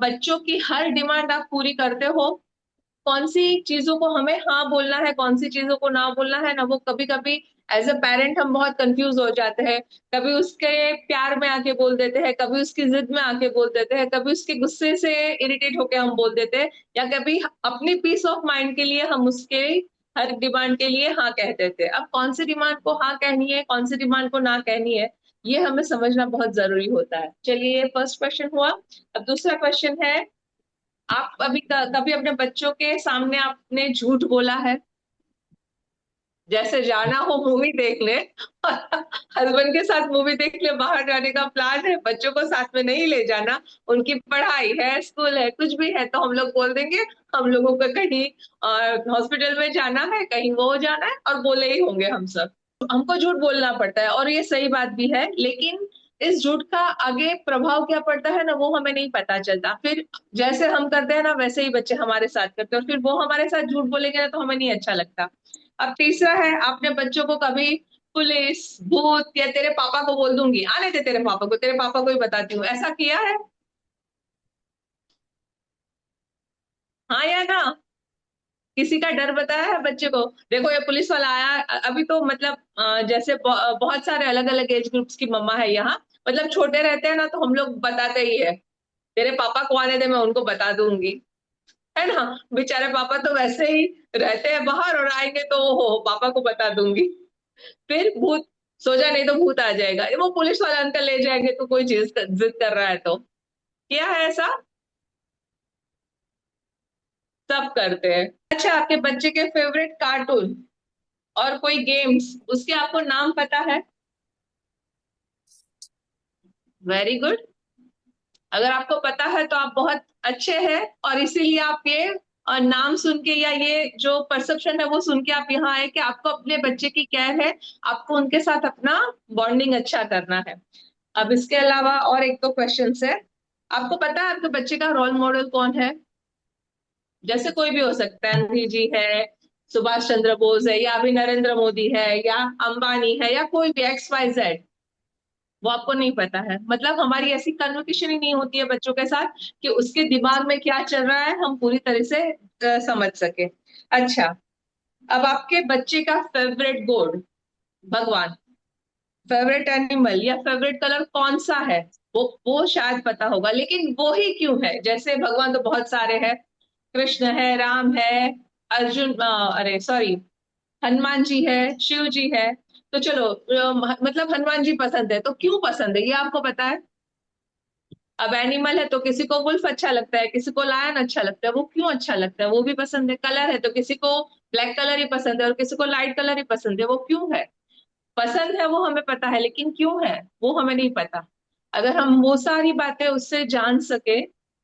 बच्चों की हर डिमांड आप पूरी करते हो। कौन सी चीजों को हमें हाँ बोलना है, कौन सी चीजों को ना बोलना है ना, वो कभी कभी एज अ पेरेंट हम बहुत कंफ्यूज हो जाते हैं। कभी उसके प्यार में आके बोल देते हैं, कभी उसकी जिद में आके बोल देते हैं, कभी उसके गुस्से से इरिटेट होके हम बोल देते हैं, या कभी अपनी पीस ऑफ माइंड के लिए हम उसके हर डिमांड के लिए हाँ कह देते हैं। अब कौन सी डिमांड को हाँ कहनी है, कौन सी डिमांड को ना कहनी है, ये हमें समझना बहुत जरूरी होता है। चलिए, ये फर्स्ट क्वेश्चन हुआ। अब दूसरा क्वेश्चन है, आप अभी कभी अपने बच्चों के सामने आपने झूठ बोला है? जैसे जाना हो मूवी देख ले और हस्बैंड के साथ मूवी देख ले, बाहर जाने का प्लान है, बच्चों को साथ में नहीं ले जाना, उनकी पढ़ाई है, स्कूल है, कुछ भी है, तो हम लोग बोल देंगे हम लोगों को कहीं हॉस्पिटल में जाना है, कहीं वो जाना है, और बोले ही होंगे हम सब। हमको झूठ बोलना पड़ता है, और ये सही बात भी है, लेकिन इस झूठ का आगे प्रभाव क्या पड़ता है ना, वो हमें नहीं पता चलता। फिर जैसे हम करते हैं ना, वैसे ही बच्चे हमारे साथ करते हैं, और फिर वो हमारे साथ झूठ बोलेंगे ना, तो हमें नहीं अच्छा लगता। अब तीसरा है, आपने बच्चों को कभी पुलिस, भूत या तेरे पापा को बोल दूंगी, आने दे तेरे पापा को, तेरे पापा को ही बताती हूँ, ऐसा किया है? हाँ या ना? किसी का डर बताया है बच्चे को? देखो, ये पुलिस वाला आया। अभी तो मतलब जैसे बहुत सारे अलग अलग एज ग्रुप्स की मम्मा है यहाँ। मतलब छोटे रहते हैं ना, तो हम लोग बताते ही है, तेरे पापा को आने दे, मैं उनको बता दूंगी, है ना। बेचारे पापा तो वैसे ही रहते हैं बाहर, और आएंगे तो हो पापा को बता दूंगी। फिर भूत, सो जा नहीं तो भूत आ जाएगा, ये वो पुलिस वाला अंकल ले जाएंगे, तो कोई चीज जिद कर रहा है तो। किया है ऐसा? सब करते हैं। अच्छा, आपके बच्चे के फेवरेट कार्टून और कोई गेम्स, उसके आपको नाम पता है? Very good. अगर आपको पता है तो आप बहुत अच्छे हैं, और इसीलिए आप ये नाम सुन के, या ये जो परसेप्शन है वो सुन के आप यहाँ आए कि आपको अपने बच्चे की केयर है, आपको उनके साथ अपना बॉन्डिंग अच्छा करना है। अब इसके अलावा और एक दो क्वेश्चन है। आपको पता है आपके बच्चे का रोल मॉडल कौन है? जैसे कोई भी हो सकता है, गांधी जी है, सुभाष चंद्र बोस है, या अभी नरेंद्र मोदी है, या अंबानी है, या कोई भी XYZ। वो आपको नहीं पता है? मतलब हमारी ऐसी कन्वर्सेशन ही नहीं होती है बच्चों के साथ कि उसके दिमाग में क्या चल रहा है हम पूरी तरह से समझ सके। अच्छा, अब आपके बच्चे का फेवरेट गॉड, भगवान, फेवरेट एनिमल या फेवरेट कलर कौन सा है? वो शायद पता होगा, लेकिन वो ही क्यों है? जैसे भगवान तो बहुत सारे हैं, कृष्ण है, राम है, अर्जुन, अरे सॉरी, हनुमान जी है, शिव जी है। तो चलो, मतलब हनुमान जी पसंद है, तो क्यों पसंद है ये आपको पता है? अब एनिमल है तो किसी को वुल्फ अच्छा लगता है, किसी को लायन अच्छा लगता है, वो क्यों अच्छा लगता है वो भी पसंद है। कलर है तो किसी को ब्लैक कलर ही पसंद है, और किसी को लाइट कलर ही पसंद है, वो क्यों है? पसंद है वो हमें पता है, लेकिन क्यों है वो हमें नहीं पता। अगर हम वो सारी बातें उससे जान सके,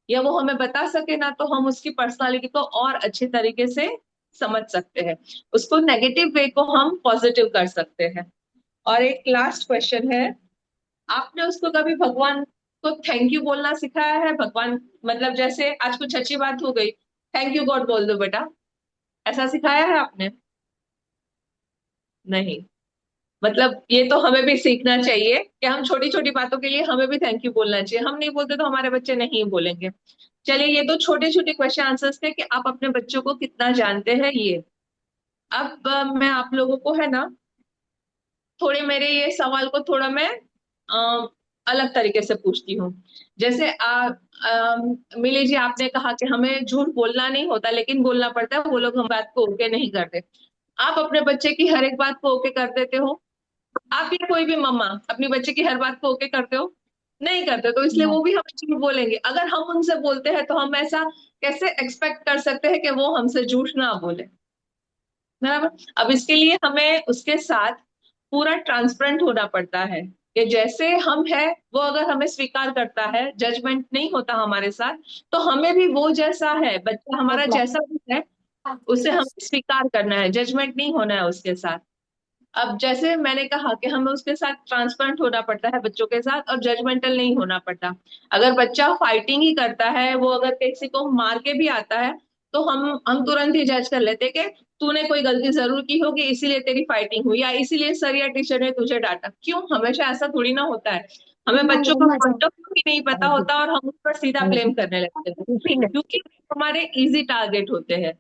या वो हमें बता सके ना, तो हम उसकी पर्सनालिटी को और अच्छे तरीके से समझ सकते हैं, उसको नेगेटिव वे को हम पॉजिटिव कर सकते हैं। और एक लास्ट क्वेश्चन है, आपने उसको कभी भगवान को थैंक यू बोलना सिखाया है? भगवान, मतलब जैसे आज कुछ अच्छी बात हो गई, थैंक यू गॉड बोल दो बेटा, ऐसा सिखाया है आपने? नहीं। मतलब ये तो हमें भी सीखना चाहिए कि हम छोटी छोटी बातों के लिए हमें भी थैंक यू बोलना चाहिए। हम नहीं बोलते तो हमारे बच्चे नहीं बोलेंगे। चलिए, ये तो छोटे छोटे क्वेश्चन आंसर्स थे कि आप अपने बच्चों को कितना जानते हैं ये। अब मैं आप लोगों को है ना, थोड़े मेरे ये सवाल को थोड़ा मैं अ, अलग तरीके से पूछती हूँ। जैसे मिली जी, आपने कहा कि हमें झूठ बोलना नहीं होता, लेकिन बोलना पड़ता है, वो लोग हम बात को ओके नहीं करते। आप अपने बच्चे की हर एक बात को ओके कर देते हो? आप या कोई भी मम्मा अपनी बच्चे की हर बात को ओके करते हो? नहीं करते, तो इसलिए वो भी हमें झूठ बोलेंगे। अगर हम उनसे बोलते हैं, तो हम ऐसा कैसे एक्सपेक्ट कर सकते हैं कि वो हमसे झूठ ना बोले? बराबर। अब इसके लिए हमें उसके साथ पूरा ट्रांसपेरेंट होना पड़ता है, कि जैसे हम है, वो अगर हमें स्वीकार करता है, जजमेंट नहीं होता हमारे साथ, तो हमें भी वो जैसा है, बच्चा हमारा जैसा भी है, उसे हमें स्वीकार करना है, जजमेंट नहीं होना है उसके साथ। अब जैसे मैंने कहा कि हमें उसके साथ ट्रांसपेरेंट होना पड़ता है बच्चों के साथ, और जजमेंटल नहीं होना पड़ता। अगर बच्चा फाइटिंग ही करता है, वो अगर किसी को मार के भी आता है, तो हम तुरंत ही जज कर लेते कि तूने कोई गलती जरूर की होगी, इसीलिए तेरी फाइटिंग हुई, या इसीलिए सर या टीचर ने तुझे डांटा। क्यों? हमेशा ऐसा थोड़ी ना होता है। हमें बच्चों का पॉइंट ऑफ व्यू ही नहीं पता होता और हम उस पर सीधा ब्लेम करने लगते हैं, क्योंकि हमारे इजी टारगेट होते हैं,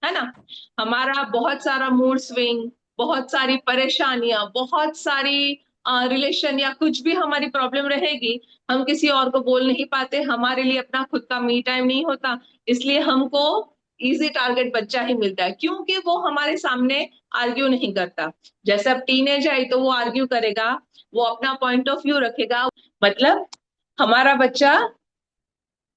है ना। हमारा बहुत सारा मूड स्विंग, बहुत सारी परेशानियां, बहुत सारी रिलेशन या कुछ भी हमारी प्रॉब्लम रहेगी, हम किसी और को बोल नहीं पाते, हमारे लिए अपना खुद का मी टाइम नहीं होता, इसलिए हमको इजी टारगेट बच्चा ही मिलता है, क्योंकि वो हमारे सामने आर्ग्यू नहीं करता। जैसे अब टीनेज आई तो वो आर्ग्यू करेगा, वो अपना पॉइंट ऑफ व्यू रखेगा। मतलब हमारा बच्चा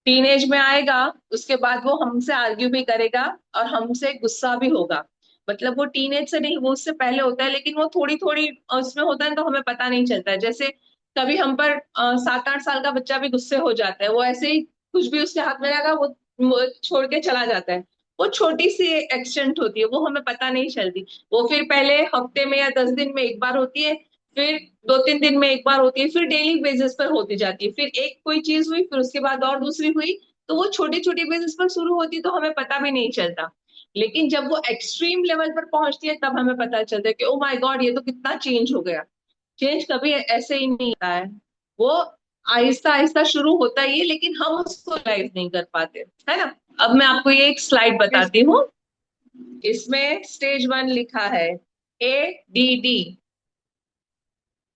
टीनेज में आएगा, उसके बाद वो हमसे आर्ग्यू भी करेगा और हमसे गुस्सा भी होगा। मतलब वो टीनेज से नहीं, वो उससे पहले होता है, लेकिन वो थोड़ी थोड़ी उसमें होता है तो हमें पता नहीं चलता है। जैसे कभी हम पर 7-8 साल का बच्चा भी गुस्से हो जाता है, वो ऐसे ही कुछ भी उसके हाथ में लगा वो छोड़ के चला जाता है। वो छोटी सी एक्सटेंट होती है, वो हमें पता नहीं चलती। वो फिर पहले हफ्ते में या 10 दिन में एक बार होती है, फिर 2-3 दिन में एक बार होती है, फिर डेली बेसिस पर होती जाती है, फिर एक कोई चीज हुई, फिर उसके बाद और दूसरी हुई। तो वो छोटी छोटी बेसिस पर शुरू होती है तो हमें पता भी नहीं चलता, लेकिन जब वो एक्सट्रीम लेवल पर पहुंचती है तब हमें पता चलता है कि ओ माय गॉड, ये तो कितना चेंज हो गया। चेंज कभी ऐसे ही नहीं आता है, वो आहिस्ता आहिस्ता शुरू होता ही है, लेकिन हम उसको रियलाइज नहीं कर पाते, है ना। अब मैं आपको ये एक स्लाइड बताती हूँ, इसमें स्टेज 1 लिखा है, ADD।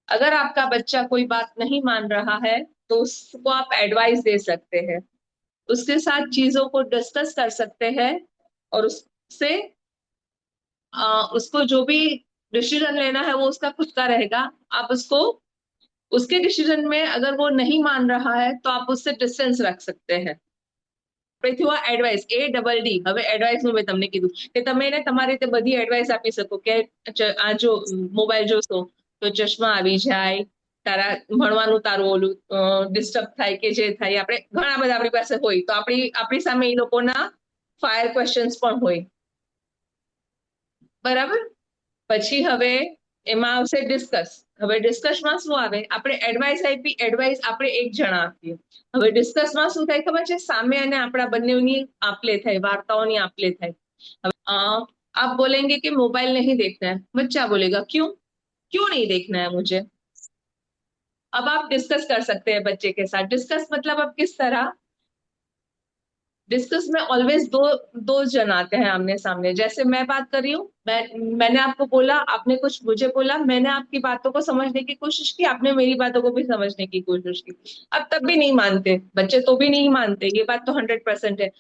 अगर आपका बच्चा कोई बात नहीं मान रहा है तो उसको आप एडवाइस दे सकते हैं, उसके साथ चीजों को डिस्कस कर सकते हैं, और उससे उसको जो भी डिसीजन लेना है वो उसका खुद का रहेगा। आप उसको उसके डिसीजन में अगर वो नहीं मान रहा है तो आप उससे डिस्टेंस रख सकते हैं। તેથી એડવાઇસ ADD હવે એડવાઇસ નું મેં તમને કીધું કે તમે એને તમારી રીતે બધી એડવાઇસ આપી શકો કે આ જો મોબાઈલ જોશો તો ચશ્મા આવી જાય, તારા ભણવાનું તારું ઓલું ડિસ્ટર્બ થાય કે જે થાય, આપણે ઘણા બધા આપણી પાસે હોય તો આપણી સામે એ લોકોના ફાયર ક્વેશ્ચન્સ પણ હોય, બરાબર। પછી હવે એમાં આવશે ડિસ્કસ। હવે ડિસ્કસમાં શું આવે, આપણે એડવાઇસ આપી, એડવાઇસ આપણે એક જણા આપીએ। હવે ડિસ્કસમાં શું થાય ખબર છે, સામે અને આપણા બંનેની આપલે થાય, વાર્તાઓની આપલે થાય। હવે आप बोलेंगे कि मोबाइल नहीं देखना है, बच्चा बोलेगा क्यों, क्यों नहीं देखना है मुझे। अब आप डिस्कस कर सकते हैं बच्चे के साथ। डिस्कस मतलब अब किस तरह डिस्कस में ऑलवेज दो जन आते हैं आमने सामने। जैसे मैं बात कर रही हूँ, मैंने आपको बोला, आपने कुछ मुझे बोला, मैंने आपकी बातों को समझने की कोशिश की, आपने मेरी बातों को भी समझने की कोशिश की। अब तब भी नहीं मानते बच्चे, तो भी नहीं मानते, ये बात तो 100% है।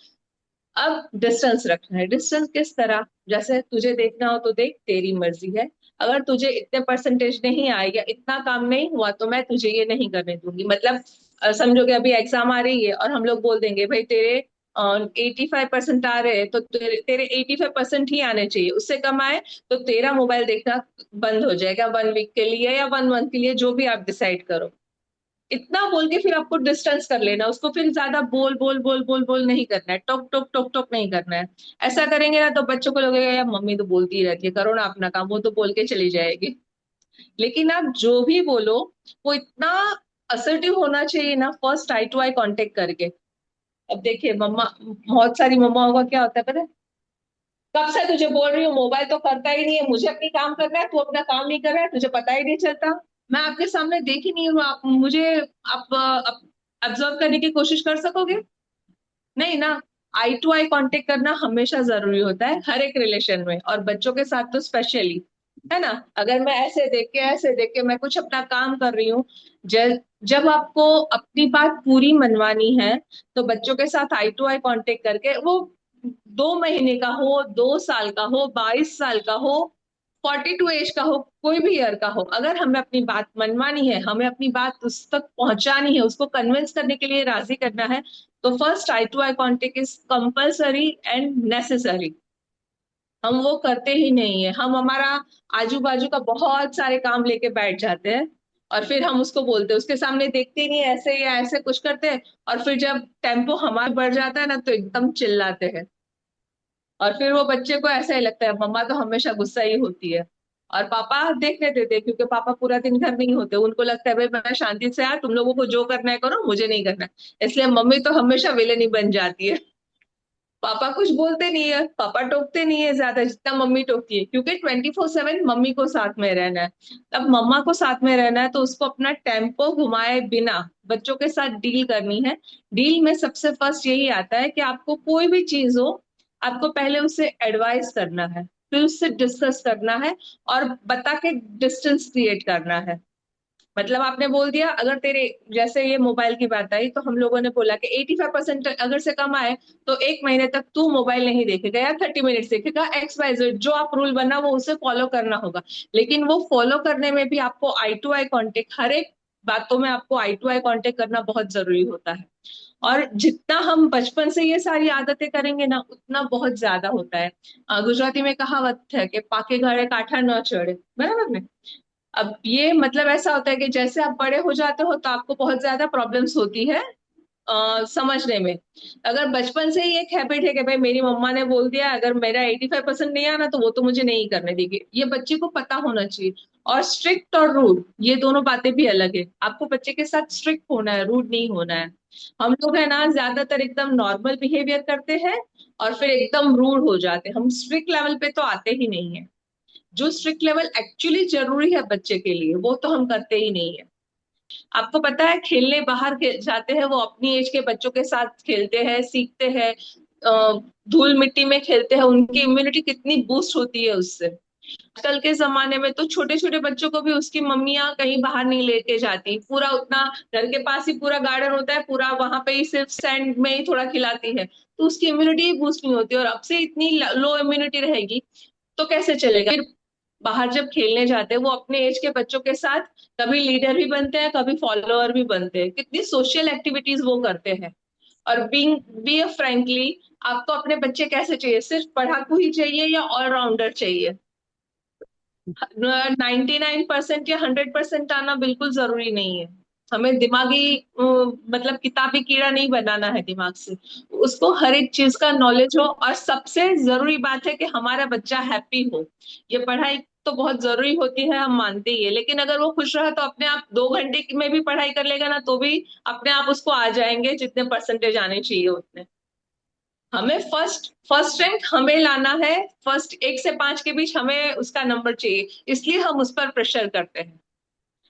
अब डिस्टेंस रखना है। डिस्टेंस किस तरह, जैसे तुझे देखना हो तो देख, तेरी मर्जी है। अगर तुझे इतने परसेंटेज नहीं आए या इतना काम नहीं हुआ तो मैं तुझे ये नहीं करने दूंगी। मतलब समझो कि अभी एग्जाम आ रही है और हम लोग बोल देंगे भाई तेरे 85% आ रहे हैं तो तेरे 85% ही आने चाहिए, उससे कम आए तो तेरा मोबाइल देखना बंद हो जाएगा 1 वीक के लिए या 1 मंथ के लिए, जो भी आप डिसाइड करो। इतना बोल के फिर आपको डिस्टेंस कर लेना, उसको फिर ज्यादा बोल बोल बोल बोल बोल नहीं करना है, टोक टोक टोक टोक नहीं करना है। ऐसा करेंगे ना तो बच्चों को लगेगा यार मम्मी तो बोलती ही रहती है, करो ना अपना काम, वो तो बोल के चली जाएगी। लेकिन आप जो भी बोलो वो इतना असर्टिव होना चाहिए ना, first eye to eye contact करके। अब देखिए मम्मा, बहुत सारी मम्माओं का क्या होता है पता है, कब से तुझे बोल रही हूँ मोबाइल तो करता ही नहीं है, मुझे अपनी काम करना है, तू अपना काम नहीं कर रहा है, तुझे पता ही नहीं चलता। मैं आपके सामने देख ही नहीं हूँ, आप मुझे आप ऑब्जर्व करने की कोशिश कर सकोगे, नहीं ना। आई टू आई कांटेक्ट करना हमेशा जरूरी होता है हर एक रिलेशन में, और बच्चों के साथ तो स्पेशली, है ना। अगर मैं ऐसे देख के मैं कुछ अपना काम कर रही हूँ, जब आपको अपनी बात पूरी मनवानी है तो बच्चों के साथ आई टू आई कांटेक्ट करके, वो 2 महीने का हो, 2 साल का हो, 22 साल का हो, 42 एज का हो, कोई भी ईयर का हो, अगर हमें अपनी बात मनवानी है, हमें अपनी बात उस तक पहुंचानी है, उसको कन्विंस करने के लिए राजी करना है, तो first eye to eye contact is compulsory and necessary. हम वो करते ही नहीं है, हम हमारा आजू बाजू का बहुत सारे काम लेके बैठ जाते हैं, और फिर हम उसको बोलते हैं, उसके सामने देखते ही नहीं, ऐसे या ऐसे कुछ करते हैं, और फिर जब टेम्पो हमारा बढ़ जाता है ना तो एकदम चिल्लाते हैं। और फिर वो बच्चे को ऐसा ही लगता है मम्मा तो हमेशा गुस्सा ही होती है, और पापा देखने देते हैं, क्योंकि पापा पूरा दिन घर नहीं होते, उनको लगता है भाई मैं शांति से, यार तुम लोगों को जो करना है करो, मुझे नहीं करना है। इसलिए मम्मी तो हमेशा विलेन ही बन जाती है। पापा कुछ बोलते नहीं है, पापा टोकते नहीं है ज्यादा जितना मम्मी टोकती है, क्योंकि 24/7 मम्मी को साथ में रहना है। अब मम्मा को साथ में रहना है तो उसको अपना टेम्पो घुमाए बिना बच्चों के साथ डील करनी है। डील में सबसे फर्स्ट यही आता है कि आपको कोई भी चीज हो, आपको पहले उससे एडवाइस करना है, फिर उससे डिस्कस करना है, और बता के डिस्टेंस क्रिएट करना है। मतलब आपने बोल दिया, अगर तेरे, जैसे ये मोबाइल की बात आई तो हम लोगों ने बोला कि 85% अगर से कम आए तो 1 महीने तक तू मोबाइल नहीं देखेगा या 30 मिनट देखेगा, XYZ जो आप रूल बना वो उसे फॉलो करना होगा। लेकिन वो फॉलो करने में भी आपको आई टू आई कांटेक्ट, हर एक बातों में आपको आई टू आई कांटेक्ट करना बहुत जरूरी होता है। और जितना हम बचपन से ये सारी आदतें करेंगे ना उतना बहुत ज्यादा होता है। गुजराती में कहावत है कि पाके घड़े काठा न चढ़े, बराबर ना। अब ये मतलब ऐसा होता है कि जैसे आप बड़े हो जाते हो तो आपको बहुत ज्यादा प्रॉब्लम्स होती है समझने में। अगर बचपन से ही एक हैबिट है कि भाई मेरी मम्मा ने बोल दिया, अगर मेरा 85% नहीं आना तो वो तो मुझे नहीं करने देगी, ये बच्चे को पता होना चाहिए। और स्ट्रिक्ट और रूड ये दोनों बातें भी अलग है, आपको बच्चे के साथ स्ट्रिक्ट होना है, रूड नहीं होना है। हम लोग है ना ज्यादातर एकदम नॉर्मल बिहेवियर करते हैं और फिर एकदम रूड हो जाते हैं, हम स्ट्रिक्ट लेवल पे तो आते ही नहीं है। जो स्ट्रिक्ट लेवल एक्चुअली जरूरी है बच्चे के लिए वो तो हम करते ही नहीं है। आपको पता है खेलने बाहर जाते हैं वो अपनी एज के बच्चों के साथ खेलते हैं, सीखते हैं, धूल मिट्टी में खेलते हैं, उनकी इम्यूनिटी कितनी बूस्ट होती है उससे। आजकल के जमाने में तो छोटे छोटे बच्चों को भी उसकी मम्मियां कहीं बाहर नहीं लेके जाती, पूरा उतना घर के पास ही पूरा गार्डन होता है, पूरा वहां पे ही सिर्फ सैंड में ही थोड़ा खिलाती है, तो उसकी इम्यूनिटी बूस्ट नहीं होती, और अब से इतनी लो इम्यूनिटी रहेगी तो कैसे चलेगा फिर। बाहर जब खेलने जाते हैं वो अपने एज के बच्चों के साथ कभी लीडर भी बनते हैं, कभी फॉलोअर भी बनते हैं, कितनी सोशल एक्टिविटीज वो करते हैं। और बीइंग बी अ फ्रैंकली, आपको अपने बच्चे कैसे चाहिए, सिर्फ पढ़ाकू ही चाहिए या ऑलराउंडर चाहिए? 99% या 100% आना बिल्कुल जरूरी नहीं है। हमें दिमागी मतलब किताबी कीड़ा नहीं बनाना है दिमाग से, उसको हर एक चीज का नॉलेज हो, और सबसे जरूरी बात है कि हमारा बच्चा हैप्पी हो। ये पढ़ाई तो बहुत जरूरी होती है, हम मानते ही है, लेकिन अगर वो खुश रहा तो अपने आप 2 घंटे में भी पढ़ाई कर लेगा ना तो भी अपने आप उसको आ जाएंगे जितने परसेंटेज आने चाहिए उतने। हमें फर्स्ट फर्स्ट रैंक हमें लाना है, फर्स्ट 1 से 5 के बीच हमें उसका नंबर चाहिए, इसलिए हम उस पर प्रेशर करते हैं।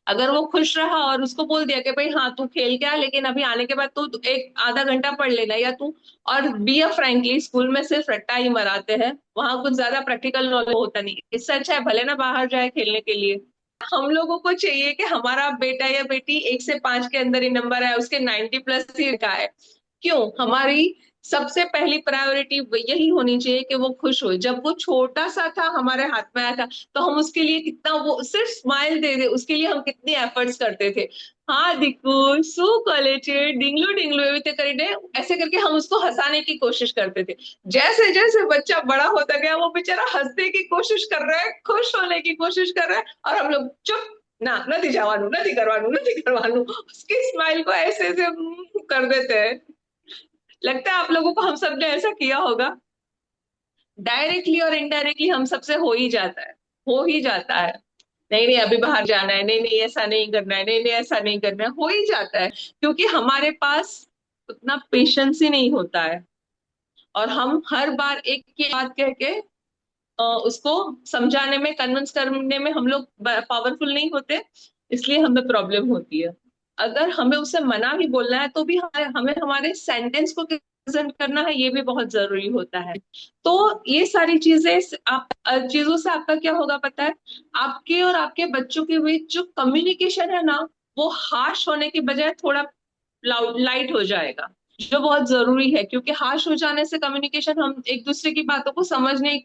अगर वो खुश रहा और उसको बोल दिया कि भाई हाँ तू खेल के आ, लेकिन अभी आने के बाद तू एक आधा घंटा पढ़ लेना या तू, और बी अ फ्रैंकली स्कूल में सिर्फ रट्टा ही मराते हैं, वहां कुछ ज्यादा प्रैक्टिकल नॉलेज होता नहीं, इससे अच्छा है भले ना बाहर जाए खेलने के लिए। हम लोगों को चाहिए कि हमारा बेटा या बेटी 1 से 5 के अंदर ही नंबर है, उसके 90+ ही का है। क्यों? हमारी सबसे पहली प्रायोरिटी यही होनी चाहिए कि वो खुश हो। जब वो छोटा सा था हमारे हाथ में आया था तो हम उसके लिए कितना, वो सिर्फ स्माइल दे दे उसके लिए हम कितनी एफर्ट्स करते थे। हाँ दिक्कू, सू कॉलेज डिंगलू डिंगलू एविते करीने, ऐसे करके हम उसको हंसाने की कोशिश करते थे। जैसे जैसे बच्चा बड़ा होता गया वो बेचारा हंसने की कोशिश कर रहा है, खुश होने की कोशिश कर रहा है, और हम लोग चुप, ना नहीं जावानू नहीं करवानू नहीं करवानू, उसकी स्माइल को ऐसे ऐसे कर देते हैं। लगता है आप लोगों को हम सब ने ऐसा किया होगा, डायरेक्टली और इनडायरेक्टली हम सबसे हो ही जाता है, हो ही जाता है। नहीं नहीं अभी बाहर जाना है, नहीं नहीं ऐसा नहीं करना है, नहीं नहीं ऐसा नहीं करना है, हो ही जाता है, क्योंकि हमारे पास उतना पेशेंस ही नहीं होता है। और हम हर बार एक की बात कह के उसको समझाने में, कन्विंस करने में हम लोग पावरफुल नहीं होते, इसलिए हमें प्रॉब्लम होती है। अगर हमें उसे मना भी बोलना है तो भी हमें हमारे सेंटेंस को प्रेजेंट करना है, ये भी बहुत जरूरी होता है। तो ये सारी चीजें आप चीजों से आपका क्या होगा पता है, आपके और आपके बच्चों के बीच जो कम्युनिकेशन है ना वो हार्श होने की बजाय थोड़ा लाइट हो जाएगा, जो बहुत जरूरी है, क्योंकि हार्श हो जाने से कम्युनिकेशन, हम एक दूसरे की बातों को समझने,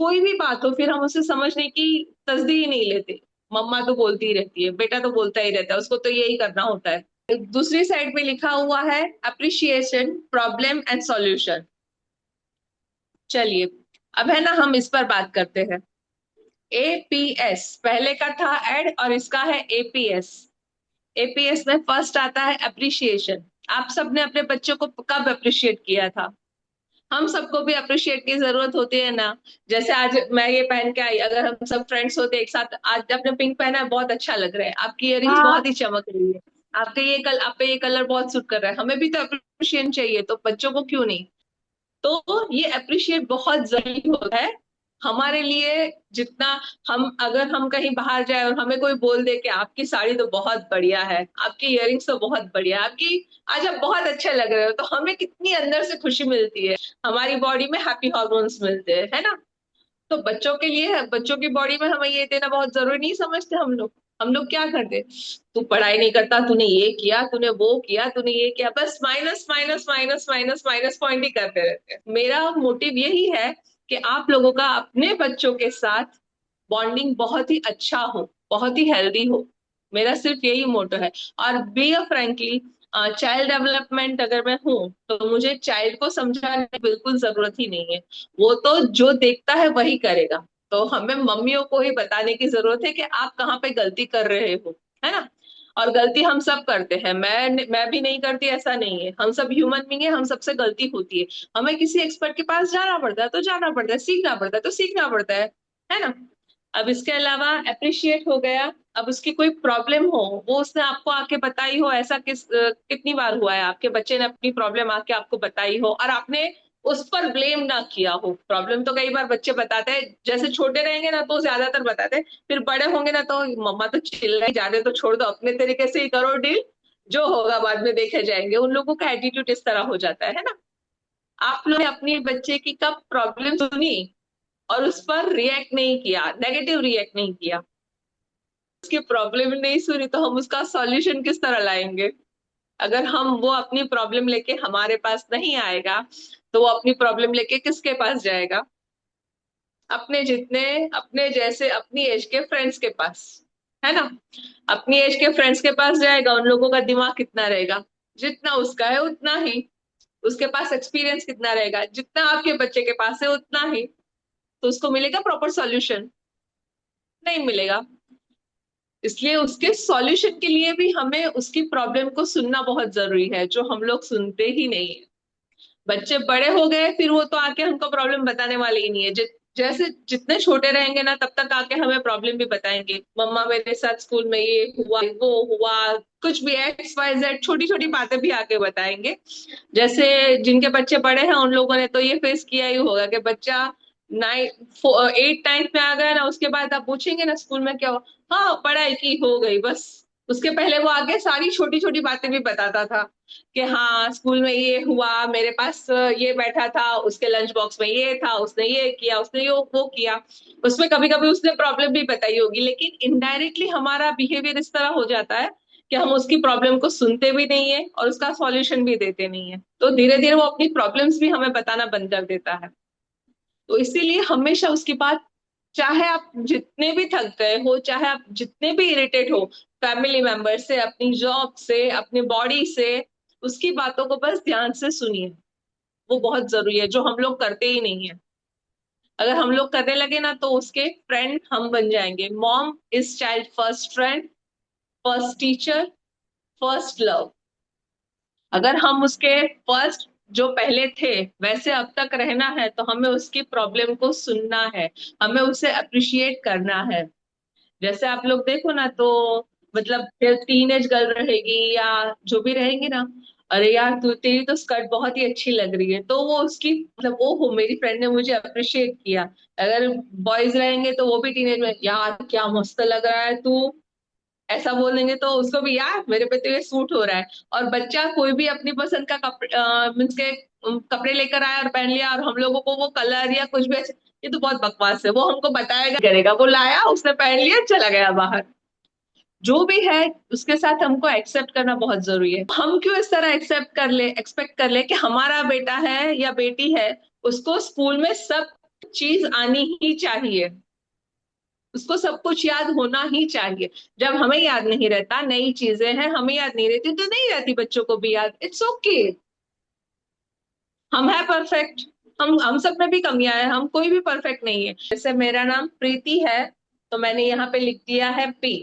कोई भी बात हो फिर हम उसे समझने की तसदी ही नहीं लेते। मम्मा तो बोलती ही रहती है, बेटा तो बोलता ही रहता है, उसको तो यही करना होता है। दूसरी साइड पे लिखा हुआ है अप्रिशिएशन, प्रॉब्लम एंड सॉल्यूशन। चलिए अब है ना हम इस पर बात करते हैं। एपीएस पहले का था एड, और इसका है एपीएस। एपीएस में फर्स्ट आता है अप्रिशिएशन। आप सबने अपने बच्चों को कब अप्रिशिएट किया था? हम सबको भी अप्रिशिएट की जरूरत होती है ना। जैसे आज मैं ये पहन के आई, अगर हम सब फ्रेंड्स होते एक साथ, आज आपने पिंक पहना है बहुत अच्छा लग रहा है, आपकी इयररिंग्स हाँ। बहुत ही चमक रही है, आपके ये कल आप पे ये कलर बहुत सूट कर रहा है, हमें भी तो अप्रिशिएशन चाहिए, तो बच्चों को क्यों नहीं? तो ये अप्रिशिएट बहुत जरूरी होता है हमारे लिए। जितना अगर हम कहीं बाहर जाए और हमें कोई बोल दे कि आपकी साड़ी तो बहुत बढ़िया है, आपकी इयररिंग्स तो बहुत बढ़िया है, आपकी आज आप बहुत अच्छे लग रहे हो, तो हमें कितनी अंदर से खुशी मिलती है, हमारी बॉडी में हैप्पी हार्मोन्स मिलते हैं, है ना। तो बच्चों के लिए है, बच्चों की बॉडी में हमें ये देना बहुत जरूरी नहीं समझते हम लोग। हम लोग क्या करते, तू पढ़ाई नहीं करता, तूने ये किया, तूने वो किया, तूने ये किया, बस minus minus minus minus minus point ही करते रहते हैं। मेरा मोटिव यही है कि आप लोगों का अपने बच्चों के साथ बॉन्डिंग बहुत ही अच्छा हो, बहुत ही हेल्दी हो। मेरा सिर्फ यही मोटो है। और be a frankly, child development अगर मैं हूँ तो मुझे चाइल्ड को समझाने की बिल्कुल जरूरत ही नहीं है। वो तो जो देखता है वही करेगा। तो हमें मम्मियों को ही बताने की जरूरत है कि आप कहाँ पे गलती कर रहे हो, है ना। और गलती हम सब करते हैं, मैं भी नहीं करती ऐसा नहीं है, हम सब ह्यूमन बीइंग है, हम सबसे गलती होती है। हमें किसी एक्सपर्ट के पास जाना पड़ता है तो जाना पड़ता है, सीखना पड़ता है तो सीखना पड़ता है ना। अब इसके अलावा अप्रिशिएट हो गया। अब उसकी कोई प्रॉब्लम हो, वो उसने आपको आके बताई हो, ऐसा कितनी बार हुआ है आपके बच्चे ने अपनी प्रॉब्लम आके आपको बताई हो और आपने उस पर ब्लेम ना किया हो। प्रॉब्लम तो कई बार बच्चे बताते हैं, जैसे छोटे रहेंगे ना तो ज्यादातर बताते हैं, फिर बड़े होंगे ना तो मम्मा तो चिल्लाई जा रहे तो छोड़ दो, अपने तरीके से ही करो डील, जो होगा बाद में देखे जाएंगे। उन लोगों का एटीट्यूड इस तरह हो जाता है ना। आप लोग ने अपनी बच्चे की कब प्रॉब्लम सुनी और उस पर रिएक्ट नहीं किया, नेगेटिव रिएक्ट नहीं किया, उसकी प्रॉब्लम नहीं सुनी, तो हम उसका सॉल्यूशन किस तरह लाएंगे। अगर हम वो अपनी प्रॉब्लम लेके हमारे पास नहीं आएगा तो वो अपनी प्रॉब्लम लेके किसके पास जाएगा। अपने जितने, अपने जैसे अपनी एज के फ्रेंड्स के पास, है ना। अपनी एज के फ्रेंड्स के पास जाएगा, उन लोगों का दिमाग कितना रहेगा, जितना उसका है उतना ही। उसके पास एक्सपीरियंस कितना रहेगा, जितना आपके बच्चे के पास है उतना ही। तो उसको मिलेगा प्रॉपर सॉल्यूशन, नहीं मिलेगा। इसलिए उसके सॉल्यूशन के लिए भी हमें उसकी प्रॉब्लम को सुनना बहुत जरूरी है, जो हम लोग सुनते ही नहीं है। बच्चे बड़े हो गए फिर वो तो आके हमको प्रॉब्लम बताने वाले ही नहीं है। जैसे जितने छोटे रहेंगे ना तब तक आके हमें प्रॉब्लम भी बताएंगे, मम्मा मेरे साथ स्कूल में ये हुआ वो हुआ, कुछ भी XYZ छोटी छोटी बातें भी आके बताएंगे। जैसे जिनके बच्चे बड़े हैं उन लोगों ने तो ये फेस किया ही होगा कि बच्चा 8 9 में आ गया ना, उसके बाद आप पूछेंगे ना स्कूल में क्या हुआ, हाँ पढ़ाई की हो गई बस। उसके पहले वो आगे सारी छोटी छोटी बातें भी बताता था कि हाँ स्कूल में ये हुआ, मेरे पास ये बैठा था, उसके लंच बॉक्स में ये था, उसने ये किया, उसने ये वो किया। उसमें कभी कभी उसने प्रॉब्लम भी बताई होगी, लेकिन इनडायरेक्टली हमारा बिहेवियर इस तरह हो जाता है कि हम उसकी प्रॉब्लम को सुनते भी नहीं है और उसका सॉल्यूशन भी देते नहीं है, तो धीरे धीरे वो अपनी प्रॉब्लम्स भी हमें बताना बंद कर देता है। तो इसीलिए हमेशा उसकी बात, चाहे आप जितने भी थक गए हो, चाहे आप जितने भी इरिटेट हो, फैमिली मेंबर से, अपनी जॉब से, अपनी बॉडी से, उसकी बातों को बस ध्यान से सुनिए। वो बहुत जरूरी है, जो हम लोग करते ही नहीं है। अगर हम लोग करने लगे ना तो उसके फ्रेंड हम बन जाएंगे। Mom is child first friend, first teacher, first love. अगर हम उसके फर्स्ट जो पहले थे वैसे अब तक रहना है तो हमें उसकी प्रॉब्लम को सुनना है, हमें उसे अप्रिशिएट करना है। जैसे आप लोग देखो ना तो मतलब टीनेज गर्ल रहेगी या जो भी रहेंगी ना, अरे यार तू तेरी तो स्कर्ट बहुत ही अच्छी लग रही है, तो वो उसकी मतलब ओ हो मेरी फ्रेंड ने मुझे अप्रिशिएट किया। अगर बॉयज रहेंगे तो वो भी टीनेज में, यार क्या मस्त लग रहा है तू, ऐसा बोलेंगे तो उसको भी यार मेरे पे तो ये सूट हो रहा है। और बच्चा कोई भी अपनी पसंद का कपड़े मीन्स के कपड़े लेकर आया और पहन लिया और हम लोगों को वो कलर या कुछ भी ये तो बहुत बकवास है, वो हमको बताएगा करेगा, वो लाया उसने पहन लिया चला गया बाहर। जो भी है उसके साथ हमको एक्सेप्ट करना बहुत जरूरी है। हम क्यों इस तरह एक्सेप्ट कर ले, एक्सपेक्ट कर ले कि हमारा बेटा है या बेटी है, उसको स्कूल में सब चीज आनी ही चाहिए, उसको सब कुछ याद होना ही चाहिए। जब हमें याद नहीं रहता, नई चीजें हैं हमें याद नहीं रहती तो नहीं रहती बच्चों को भी याद, इट्स ओके। हम है परफेक्ट, हम सब में भी कमियां हैं, हम कोई भी परफेक्ट नहीं है। जैसे मेरा नाम प्रीति है तो मैंने यहाँ पे लिख दिया है पी।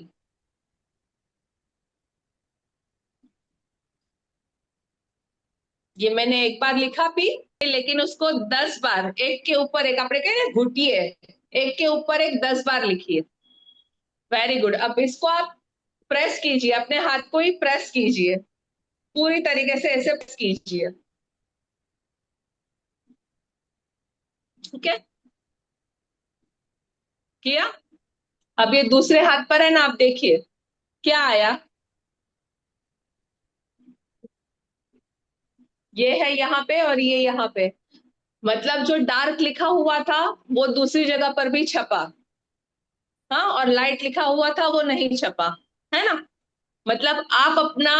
ये मैंने एक बार लिखा पी, लेकिन उसको 10 बार एक के ऊपर एक, आपने कहे घुटिए, एक के ऊपर एक 10 बार लिखिए। Very good. अब इसको आप प्रेस कीजिए, अपने हाथ को ही प्रेस कीजिए, पूरी तरीके से ऐसे प्रेस कीजिए। ठीक है, किया। अब ये दूसरे हाथ पर है ना, आप देखिए क्या आया। ये है यहाँ पे और ये यहाँ पे, मतलब जो डार्क लिखा हुआ था वो दूसरी जगह पर भी छपा। हाँ, और लाइट लिखा हुआ था वो नहीं छपा, है ना। मतलब आप अपना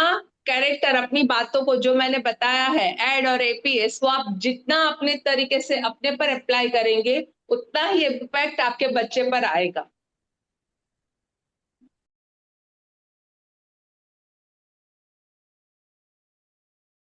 कैरेक्टर, अपनी बातों को जो मैंने बताया है एड और एपीएस, वो आप जितना अपने तरीके से अपने पर अप्लाई करेंगे उतना ही इम्पैक्ट आपके बच्चे पर आएगा।